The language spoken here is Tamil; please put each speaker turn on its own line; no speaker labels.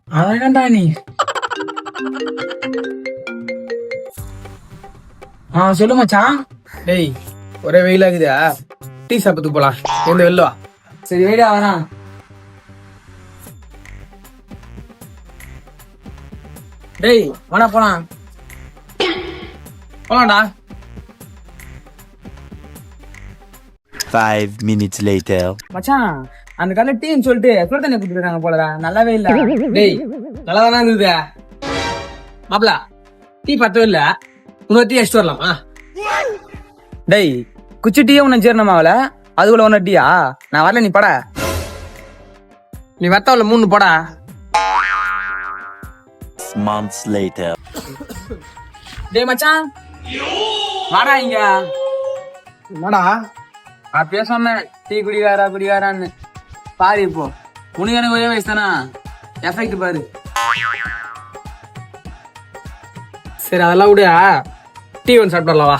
அழகண்டா நீ. சொல்லு மச்சான்.
டேய் ஒரே வெயில் ஆகுதா, டீ சாப்பிட்டு போலாம். எந்த வெளில வா.
சரி வெயிடா வரான். டேய் வாடா போலாம்.
போலாம்டா.
5 minutes later.
மச்சான் அந்த கடையில டீன்னு சொல்லிட்டு சுடு தண்ணி குடுத்துருக்காங்க போலடா. நல்லாவே இல்ல.
டேய் நல்லா தானே இருந்தது மாப்பிள. டீ பத்தவே இல்ல, இன்னொரு டீ அடிச்சுட்டு வரலாமா?
டேய் குச்சி டீயே உன்ன ஜீரணமாவல, அதுக்குள்ள ஒன்னு டீயா? நான் வரல, நீ பட.
நீ வத்தவல 3 போடா.
Months later.
டேய் மச்சான் வாடா இங்க.
என்னடா?
அப்பயே சொன்னேன் டீ குடிகாரான்னு. பாரு இப்போ உனக்கு எனக்கு ஒரே வயசு தானா, எஃபெக்ட் பாரு.
சரி அதெல்லாம் விடு, டீ ஒன்று சாப்பிடலாம் வா.